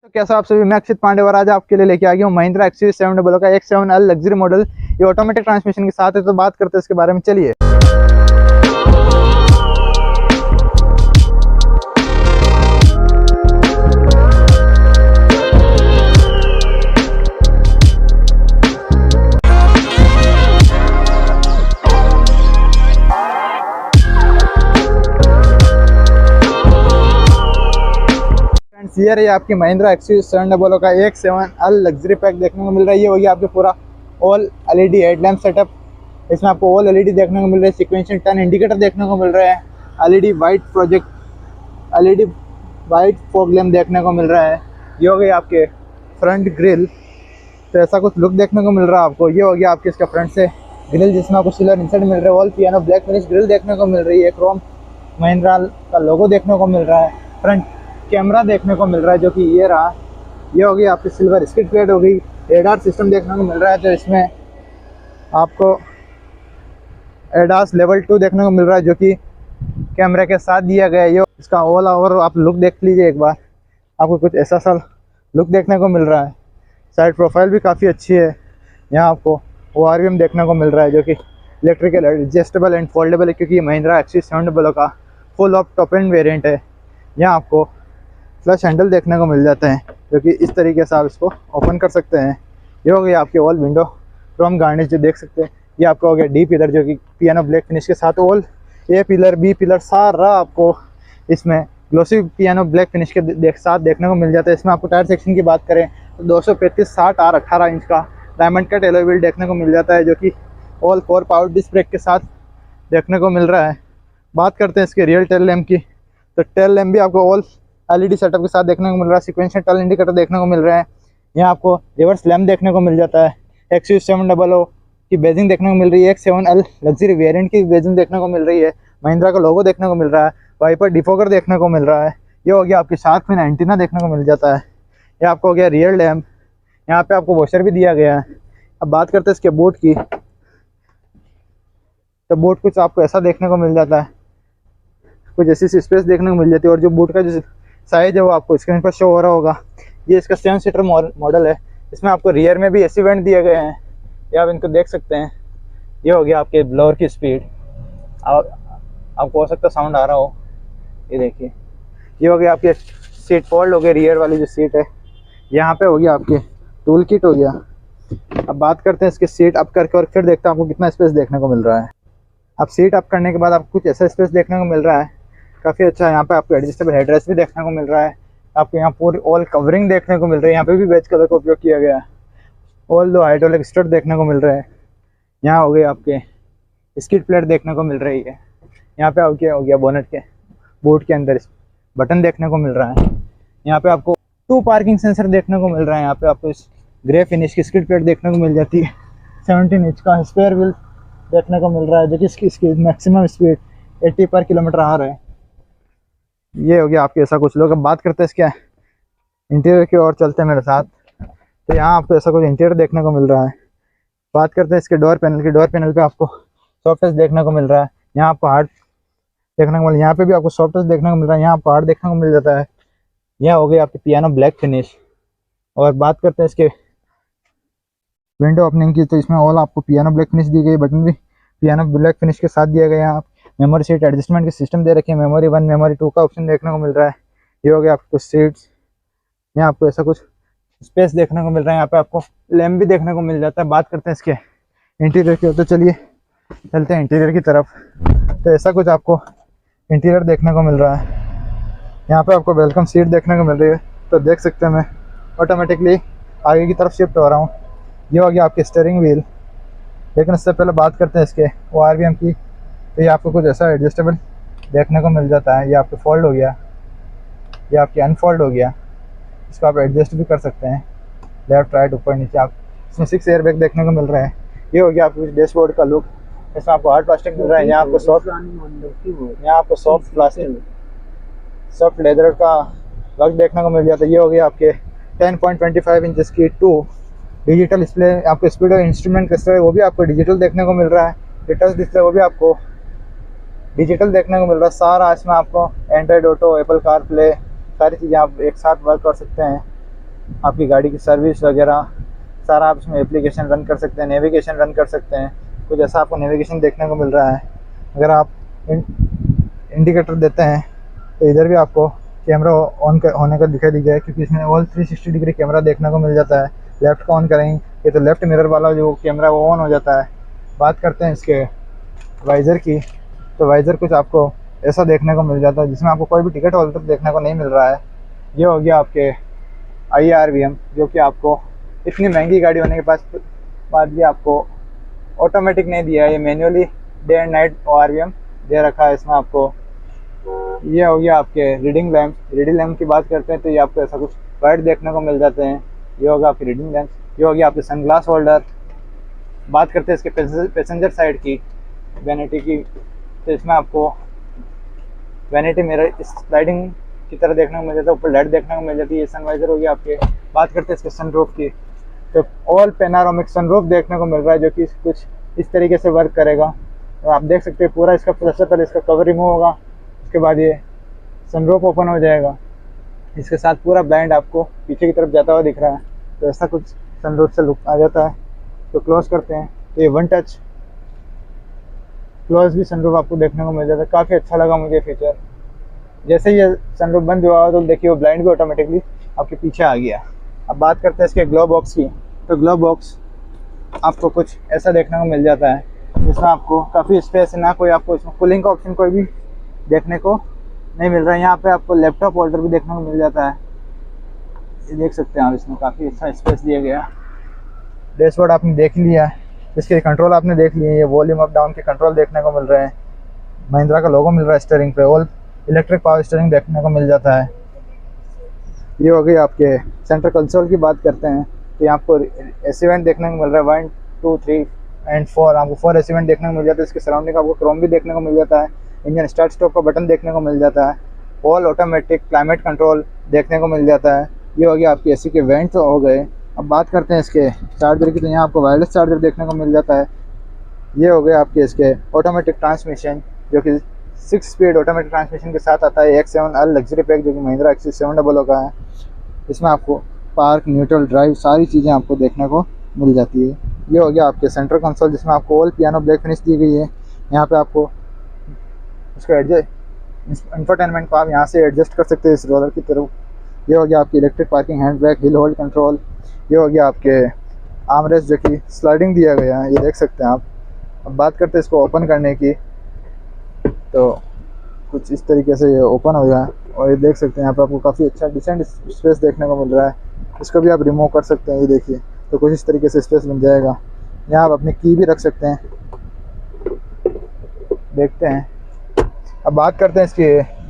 तो कैसा आप सभी, मैं अक्षित पांडे और आज आपके लिए लेके आ गया हूँ महिंद्रा XUV700 का X7L लग्जरी मॉडल। ये ऑटोमेटिक ट्रांसमिशन के साथ है, तो बात करते हैं इसके बारे में। चलिए। ये रही आपकी महिंद्रा XUV700 का X7L लग्जरी पैक देखने को मिल रहा है। ये होगी आपके पूरा ऑल LED हेडलैम्प सेटअप। इसमें आपको ऑल LED देखने को मिल रहा है, सीक्वेंशियल टर्न इंडिकेटर देखने को मिल रहा है, LED वाइट फॉग लैम्प देखने को मिल रहा है। ये हो गई आपके फ्रंट ग्रिल, तो ऐसा कुछ लुक देखने को मिल रहा है आपको। ये हो गया आपके इसका फ्रंट से ग्रिल, जिसमें आपको सिल्वर इंसर्ट मिल रहा है। All piano black finish grill देखने को मिल रही है। क्रोम महिंद्रा का लोगो देखने को मिल रहा है। फ्रंट कैमरा देखने को मिल रहा है, जो कि ये रहा। ये होगी आपकी सिल्वर स्किड प्लेट हो गई। एडार सिस्टम देखने को मिल रहा है, तो इसमें आपको एडास लेवल 2 देखने को मिल रहा है, जो कि कैमरे के साथ दिया गया है। ये इसका ऑल ओवर आप लुक देख लीजिए एक बार, आपको कुछ ऐसा सा लुक देखने को मिल रहा है। साइड प्रोफाइल भी काफ़ी अच्छी है। यहाँ आपको ORVM देखने को मिल रहा है, जो कि इलेक्ट्रिकल एडजस्टेबल एंड फोल्डेबल है, क्योंकि ये महिंद्रा XUV700 का full of top end variant है। यहाँ आपको फ्लश हैंडल देखने को मिल जाते हैं, जो कि इस तरीके से आप इसको ओपन कर सकते हैं। ये हो गई आपकी ऑल विंडो क्रोम गार्निश जो देख सकते हैं। ये आपका हो गया डी पिलर, जो कि पियानो ब्लैक फिनिश के साथ ऑल ए पिलर बी पिलर सारा आपको इसमें ग्लोसी पियानो ब्लैक फिनिश के साथ देखने को मिल जाता है। इसमें आपको टायर सेक्शन की बात करें तो 235/60 R 18 इंच का डायमंड कट एलॉय व्हील देखने को मिल जाता है, जो कि ऑल 4 पावर डिस्क ब्रेक के साथ देखने को मिल रहा है। बात करते हैं इसके रियल टेल लैम्प की, तो टेल लैम्प भी आपको ऑल LED सेटअप के साथ देखने को मिल रहा है। सीक्वेंशियल टर्न इंडिकेटर देखने को मिल रहा है। यहाँ आपको रिवर्स लैम्प देखने को मिल जाता है। XUV700 की बेजिंग देखने को मिल रही है। X7L लग्जरी वेरिएंट की बेजिंग देखने को मिल रही है। महिंद्रा का लोगो देखने को मिल रहा है। वाइपर डिफोगर देखने को मिल रहा है। ये हो गया आपकी शार्क फिन एंटीना देखने को मिल जाता है। ये आपको हो गया रियर लैम्प। यहाँ पे आपको वॉशर भी दिया गया है। अब बात करते हैं इसके बोर्ड की, तो बोर्ड कुछ आपको ऐसा देखने को मिल जाता है, कुछ ऐसी स्पेस देखने को मिल जाती है। और जो बोर्ड का जो साइज है वो आपको स्क्रीन पर शो हो रहा होगा। ये इसका 7 सीटर मॉडल है। इसमें आपको रियर में भी एसी वेंट दिए गए हैं, ये आप इनको देख सकते हैं। ये हो गया आपके ब्लोअर की स्पीड, आपको हो सकता है साउंड आ रहा हो। ये देखिए, ये हो गया आपके सीट फोल्ड हो गए, रियर वाली जो सीट है। यहाँ पे हो गया आपके टूल किट हो गया। अब बात करते हैं इसके सीट अप करके और फिर देखते हैं आपको कितना स्पेस देखने को मिल रहा है। अब सीट अप करने के बाद आपको कुछ ऐसा स्पेस देखने को मिल रहा है, काफ़ी अच्छा है। यहाँ पे आपको एडजस्टेबल हेडरेस्ट भी देखने को मिल रहा है। आपको यहाँ पूरी ऑल कवरिंग देखने को मिल रही है। यहाँ पे भी बेज कलर का उपयोग किया गया है। ऑल दो हाइड्रोलिक स्टड देखने को मिल रहे हैं। यहाँ हो गए आपके स्किड प्लेट देखने को मिल रही है। यहाँ पे आपके हो गया बोनेट के बोर्ड के अंदर बटन देखने को मिल रहा है। यहाँ पे आपको 2 पार्किंग सेंसर देखने को मिल रहा है। यहाँ पे आपको इस ग्रे फिनिश की स्किड प्लेट देखने को मिल जाती है। 17 इंच का स्पेयर व्हील देखने को मिल रहा है, जो कि इसकी मैक्सिमम स्पीड 80 पर किलोमीटर आ रहा है। ये हो गया आपके ऐसा कुछ लोग। अब बात करते हैं इसके इंटीरियर की ओर, चलते हैं मेरे साथ। तो यहाँ आपको ऐसा कुछ इंटीरियर देखने को मिल रहा है। बात करते हैं इसके डोर पैनल की। डोर पैनल पे आपको सॉफ्ट टच देखने को मिल रहा है। यहाँ आपको हार्ड देखने को मिल रहा है। यहाँ पे भी आपको सॉफ्ट टच देखने को मिल रहा है। यहाँ आपको हार्ड देखने को मिल जाता है। यह हो गई आपकी पियानो ब्लैक फिनिश। और बात करते हैं इसके विंडो ओपनिंग की, तो इसमें ऑल आपको पियानो ब्लैक फिनिश दी गई। बटन भी पियानो ब्लैक फिनिश के साथ दिया गया है। आप मेमोरी सीट एडजस्टमेंट के सिस्टम दे रखे हैं। मेमोरी 1 मेमोरी 2 का ऑप्शन देखने को मिल रहा है। ये हो गया आपको सीट्स। यहाँ आपको ऐसा कुछ स्पेस देखने को मिल रहा है। यहाँ पे आपको लैम्प भी देखने को मिल जाता है। बात करते हैं इसके इंटीरियर की, तो चलिए चलते हैं इंटीरियर की तरफ। तो ऐसा कुछ आपको इंटीरियर देखने को मिल रहा है। यहाँ पे आपको वेलकम सीट देखने को मिल रही है। तो देख सकते हैं मैं ऑटोमेटिकली आगे की तरफ शिफ्ट हो रहा हूँ। ये हो गया आपकी स्टीयरिंग व्हील। लेकिन इससे पहले बात करते हैं इसके ORVM की, तो ये आपको कुछ ऐसा एडजस्टेबल देखने को मिल जाता है। ये आपको फोल्ड हो गया, ये आपकी अनफोल्ड हो गया। इसको आप एडजस्ट भी कर सकते हैं, लेफ्ट राइट ऊपर नीचे। आप इसमें 6 एयर बैग देखने को मिल रहे हैं। ये हो गया आपको डैशबोर्ड का लुक। इसमें आपको हार्ड प्लास्टिक मिल रहा है। यहाँ आपको सॉफ्ट प्लास्टिक सॉफ्ट लेदर का वर्क देखने को मिल जाता है। ये हो गया आपके 10.25 इंच की 2 डिजिटल डिस्प्ले। आपको स्पीड और इंस्ट्रूमेंट क्लस्टर है वो भी आपको डिजिटल देखने को मिल रहा है। टच डिस्प्ले वो भी आपको डिजिटल देखने को मिल रहा है। सारा इसमें आपको Android auto, Apple car play, सारी चीज़ें आप एक साथ वर्क कर सकते हैं। आपकी गाड़ी की सर्विस वगैरह सारा आप इसमें एप्लीकेशन रन कर सकते हैं, नेविगेशन रन कर सकते हैं। कुछ ऐसा आपको नेविगेशन देखने को मिल रहा है। अगर आप इंडिकेटर देते हैं तो इधर भी आपको कैमरा होने का दिखाई दिया है, क्योंकि इसमें ऑल 360 डिग्री कैमरा देखने को मिल जाता है। लेफ़्ट का ऑन करेंगे तो लेफ़्ट मिरर वाला जो कैमरा वो ऑन हो जाता है। बात करते हैं इसके वाइज़र की, तो वाइज़र कुछ आपको ऐसा देखने को मिल जाता है जिसमें आपको कोई भी टिकट होल्डर देखने को नहीं मिल रहा है। ये हो गया आपके IRVM, जो कि आपको इतनी महंगी गाड़ी होने के बाद भी आपको ऑटोमेटिक नहीं दिया है, ये manually day and night ORVM दे रखा है इसमें आपको। ये हो गया आपके रीडिंग लैम्प की बात करते हैं तो ये आपको ऐसा कुछ वाइट देखने को मिल जाते हैं। ये होगा आपकी रीडिंग लैम्प। ये हो गया आपके सनग्लास होल्डर। बात करते हैं इसके पैसेंजर साइड की वैनिटी की, तो इसमें आपको वैनिटी मिरर इस स्लाइडिंग की तरह देखने को मिल जाता है, ऊपर लाइट देखने को मिल जाती है। ये सनवाइजर हो गया आपके। बात करते हैं इसके सनरूफ की, तो ऑल पैनारोमिक सनरूफ देखने को मिल रहा है, जो कि कुछ इस तरीके से वर्क करेगा। और आप देख सकते हैं पूरा इसका सबसे पहले इसका कवर रिमूव होगा, उसके बाद ये सनरूफ ओपन हो जाएगा। इसके साथ पूरा ब्लाइंड आपको पीछे की तरफ जाता हुआ दिख रहा है, तो ऐसा कुछ सनरूफ से लुक आ जाता है। तो क्लोज करते हैं तो ये वन टच क्लोज भी सनरूफ आपको देखने को मिल जाता है। काफ़ी अच्छा लगा मुझे फीचर। जैसे ही ये सनरूफ बंद हुआ तो देखिए वो ब्लाइंड भी ऑटोमेटिकली आपके पीछे आ गया। अब बात करते हैं इसके ग्लो बॉक्स की, तो ग्लो बॉक्स आपको कुछ ऐसा देखने को मिल जाता है जिसमें आपको काफ़ी स्पेस है, ना कोई आपको इसमें कूलिंग का ऑप्शन कोई भी देखने को नहीं मिल रहा है। यहाँ पे आपको लैपटॉप होल्डर भी देखने को मिल जाता है, ये देख सकते हैं आप, इसमें काफ़ी अच्छा स्पेस दिया गया। डैशबोर्ड आपने देख लिया, इसके कंट्रोल आपने देख लिए, ये वॉल्यूम अप डाउन के कंट्रोल देखने को मिल रहे हैं। महिंद्रा का लोगो मिल रहा है स्टीयरिंग पे, ऑल इलेक्ट्रिक पावर स्टीयरिंग देखने को मिल जाता है। ये हो गई आपके सेंटर कंसोल की बात करते हैं तो यहाँ आपको AC वेंट देखने को मिल रहा है 1, 2, 3 एंड 4, आपको 4 AC वेंट देखने को मिल जाता है। इसके सराउंडिंग आपको क्रोम भी देखने को मिल जाता है। इंजन स्टार्ट स्टॉप का बटन देखने को मिल जाता है। ऑल ऑटोमेटिक क्लाइमेट कंट्रोल देखने को मिल जाता है। ये हो गया आपके AC के वेंट हो गए। अब बात करते हैं इसके चार्जर की, तो यहाँ आपको वायरलेस चार्जर देखने को मिल जाता है। ये हो गया आपके इसके ऑटोमेटिक ट्रांसमिशन, जो कि 6 स्पीड ऑटोमेटिक ट्रांसमिशन के साथ आता है। X7L लग्जरी पैक, जो कि महिंद्रा एक्सिस 700 का है। इसमें आपको पार्क, न्यूट्रल, ड्राइव सारी चीज़ें आपको देखने को मिल जाती है। ये हो गया आपके सेंटर कंसोल, जिसमें आपको ऑल पियानो ब्लैक फिनिश दी गई है। यहाँ पे आपको उसका इंफोटेनमेंट को आप यहाँ से एडजस्ट कर सकते हैं इस रोलर की तरफ। ये हो गया आपकी electric parking, hand brake, hill hold control. ये हो गया आपके आर्मरेस्ट, जो कि स्लाइडिंग दिया गया है, ये देख सकते हैं आप। अब बात करते हैं इसको ओपन करने की, तो कुछ इस तरीके से ये ओपन हो गया और ये देख सकते हैं यहाँ पर आपको काफ़ी अच्छा डिसेंट स्पेस देखने को मिल रहा है। इसको भी आप रिमूव कर सकते हैं, ये देखिए, तो कुछ इस तरीके से स्पेस बन जाएगा। यहाँ आप अपनी की भी रख सकते हैं। देखते हैं, अब बात करते हैं इसकी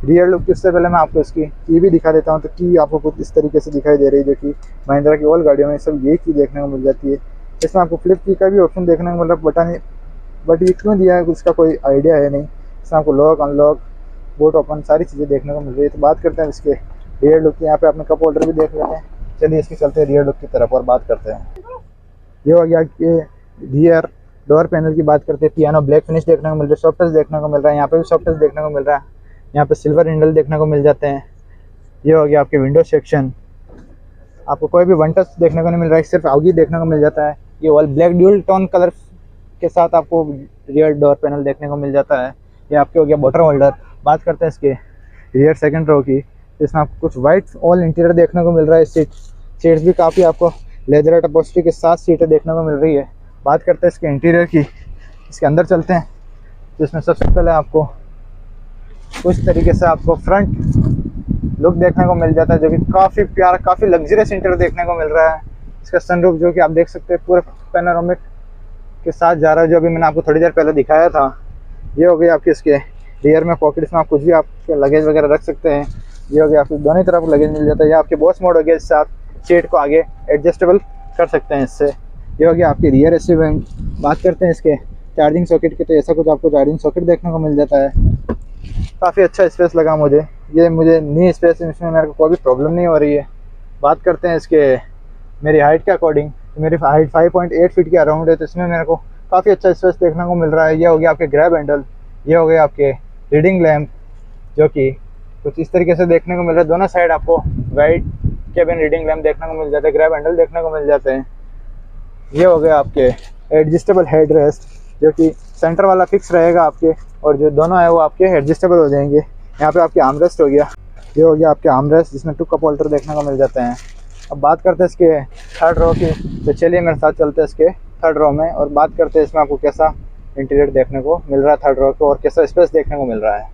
रियर लुक। इससे पहले मैं आपको इसकी की भी दिखा देता हूँ। तो की आपको कुछ इस तरीके से दिखाई दे रही है, जो कि महिंद्रा की ऑल गाड़ियों में सब ये की देखने को मिल जाती है। इसमें आपको फ्लिप की का भी ऑप्शन देखने को मिल रहा है, पता नहीं बट ये क्यों दिया है उसका कोई आइडिया है नहीं। इसमें आपको लॉक, अनलॉक, बोट ओपन सारी चीज़ें देखने को मिल रही है। तो बात करते हैं इसके रियर लुक की। यहाँ पे आपने कप होल्डर भी देख लेते हैं। चलिए इसके चलते हैं रियर लुक की तरफ और बात करते हैं। ये हो गया कि रियर डोर पैनल की बात करते हैं। पियानो ब्लैक फिनिश देखने को मिल रहा है, सॉफ्ट टच देखने को मिल रहा है। यहाँ पे भी सॉफ्ट टच देखने को मिल रहा है। यहाँ पे सिल्वर हैंडल देखने को मिल जाते हैं। ये हो गया आपके विंडो सेक्शन, आपको कोई भी वन टच देखने को नहीं मिल रहा है, सिर्फ आगे देखने को मिल जाता है। ये all black dual tone colour के साथ आपको रियर डोर पैनल देखने को मिल जाता है। ये आपके हो गया बॉटल होल्डर। बात करते हैं इसके रियर सेकंड रो की, इसमें आपको कुछ वाइट ऑल इंटीरियर देखने को मिल रहा है। सीट्स भी काफ़ी आपको लेदर टपोस्ट्री के साथ सीटें देखने को मिल रही है। बात करते हैं इसके इंटीरियर की, इसके अंदर चलते हैं, जिसमें सबसे पहले आपको कुछ तरीके से आपको फ्रंट लुक देखने को मिल जाता है, जो कि काफ़ी प्यारा, काफ़ी लग्जरियस इंटीरियर देखने को मिल रहा है। इसका सनरूफ, जो कि आप देख सकते हैं, पूरे पैनोरामिक के साथ जा रहा है, जो अभी मैंने आपको थोड़ी देर पहले दिखाया था। ये हो गई आपके इसके रियर में पॉकेट्स में आप कुछ भी आपके लगेज वगैरह रख सकते हैं। ये हो गया आपको दोनों तरफ लगेज मिल जाता है। ये आपके बॉस मोड हो गया, जिससे आप सीट को आगे एडजस्टेबल कर सकते हैं इससे। ये हो गया आपकी रियर AC वेंट। बात करते हैं इसके चार्जिंग सॉकेट के, तो ऐसा कुछ आपको चार्जिंग सॉकेट देखने को मिल जाता है। काफ़ी अच्छा स्पेस लगा मुझे, ये मुझे नी स्पेस, इसमें मेरे को कोई भी प्रॉब्लम नहीं हो रही है। बात करते हैं इसके मेरी हाइट के अकॉर्डिंग, तो मेरी हाइट 5.8 फीट के अराउंड है, तो इसमें मेरे को काफ़ी अच्छा स्पेस देखने को मिल रहा है। ये हो गया आपके ग्रैब हैंडल। ये हो गया आपके रीडिंग लैम्प, जो कि कुछ इस तरीके से देखने को मिल रहा है। दोनों साइड आपको वाइट कैबिन रीडिंग लैम्प देखने को मिल जाता है, ग्रैब हैंडल देखने को मिल जाते हैं। ये हो गया आपके एडजस्टेबल हेड रेस्ट, जो कि सेंटर वाला फिक्स रहेगा आपके, और जो दोनों है वो आपके एडजस्टेबल हो जाएंगे। यहाँ पे आपके आर्मरेस्ट हो गया, ये हो गया आपके आर्मरेस्ट जिसमें 2 कप होल्डर देखने को मिल जाते हैं। अब बात करते हैं इसके थर्ड रो की, तो चलिए मेरे साथ चलते हैं इसके थर्ड रो में और बात करते हैं इसमें आपको कैसा इंटीरियर देखने को मिल रहा है थर्ड रो को, और कैसा स्पेस देखने को मिल रहा है।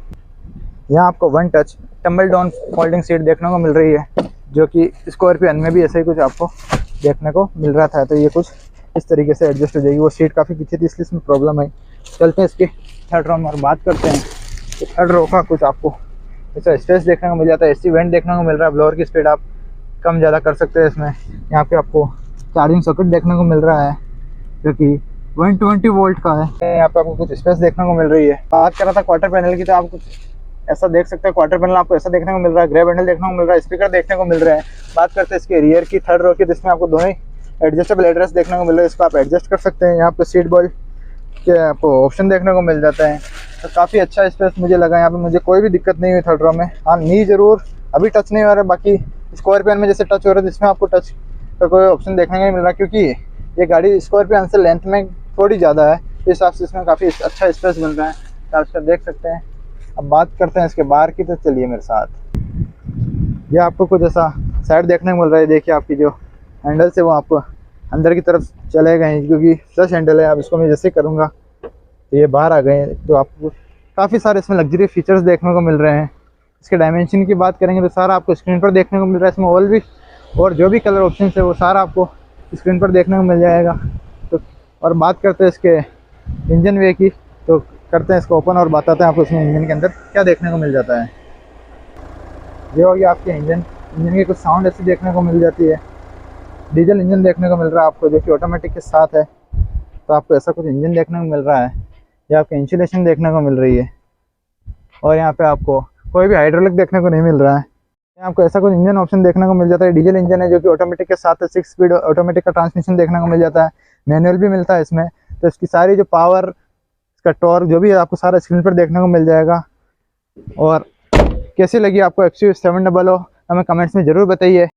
यहाँ आपको 1 touch tumble down folding seat देखने को मिल रही है, जो कि स्कॉर्पियन में भी ऐसे ही कुछ आपको देखने को मिल रहा था। तो ये कुछ इस तरीके से एडजस्ट हो जाएगी। वो सीट काफ़ी पीछे थी इसलिए इसमें प्रॉब्लम है। चलते हैं इसके थर्ड रो में और बात करते हैं तो थर्ड रो का कुछ आपको ऐसा स्पेस देखने को मिल जाता है। एसी वेंट देखने को मिल रहा है, ब्लोअर की स्पीड आप कम ज़्यादा कर सकते हैं इसमें। यहाँ पे आपको चार्जिंग सॉकेट देखने को मिल रहा है, जो कि 120 वोल्ट का है। यहाँ पे आपको कुछ स्पेस देखने को मिल रही है। बात कर रहा था क्वार्टर पैनल की, तो आप कुछ ऐसा देख सकते हैं। क्वार्टर पैनल आपको ऐसा देखने को मिल रहा है, ग्रैब हैंडल देखने को मिल रहा है, स्पीकर देखने को मिल रहे हैं। बात करते हैं इसके रियर की थर्ड रो की, जिसमें आपको दोनों ही एडजस्टेबल एड्रेस देखने को मिल रहा है। इसको आप एडजस्ट कर सकते हैं। यहाँ पे सीट बेल्ट के आपको ऑप्शन देखने को मिल जाता है। तो काफ़ी अच्छा स्पेस मुझे लगा। यहाँ पे मुझे कोई भी दिक्कत नहीं हुई थर्ड रो में। हाँ, नी जरूर अभी टच नहीं हो रहा है, बाकी स्कॉर्पियन में जैसे टच हो रहा है जिसमें आपको टच का कोई ऑप्शन देखने को नहीं मिल रहा, क्योंकि ये गाड़ी स्कॉर्पियन से लेंथ में थोड़ी ज़्यादा है, इस हिसाब से इसमें काफ़ी अच्छा स्पेस मिल रहा है, तो आप इसका देख सकते हैं। अब बात करते हैं इसके बाहर की, तो चलिए मेरे साथ। ये आपको कुछ ऐसा साइड देखने को मिल रहा है। देखिए आपकी जो हैंडल्स है वो आपको अंदर की तरफ चले गए हैं, क्योंकि फ्लश हैंडल है। अब इसको मैं जैसे करूँगा तो ये बाहर आ गए हैं। तो आपको काफ़ी सारे इसमें लग्जरी फीचर्स देखने को मिल रहे हैं। इसके डायमेंशन की बात करेंगे तो सारा आपको स्क्रीन पर देखने को मिल रहा है। इसमें और जो भी कलर ऑप्शन है वो सारा आपको स्क्रीन पर देखने को मिल जाएगा। तो और बात करते हैं इसके इंजन वे की, तो करते हैं इसको ओपन और बताते हैं आपको इसमें इंजन के अंदर क्या देखने को मिल जाता है। ये हो गया आपके इंजन की कुछ साउंड ऐसी देखने को मिल जाती है। डीजल इंजन देखने को मिल रहा है आपको, जो कि ऑटोमेटिक के साथ है। तो आपको ऐसा कुछ इंजन देखने को मिल रहा है। ये आपको इंसुलेशन देखने को मिल रही है, और यहाँ पे आपको कोई भी हाइड्रोलिक देखने को नहीं मिल रहा है। आपको ऐसा कुछ इंजन ऑप्शन देखने को मिल जाता है। डीजल इंजन है, जो कि ऑटोमेटिक के साथ है। 6 स्पीड ऑटोमेटिक का ट्रांसमिशन देखने को मिल जाता है। मैनुअल भी मिलता है इसमें। तो इसकी सारी जो पावर, इसका टॉर्क, जो भी है आपको सारा स्क्रीन पर देखने को मिल जाएगा। और कैसी लगी आपको XUV 700 हमें कमेंट्स में ज़रूर बताइए।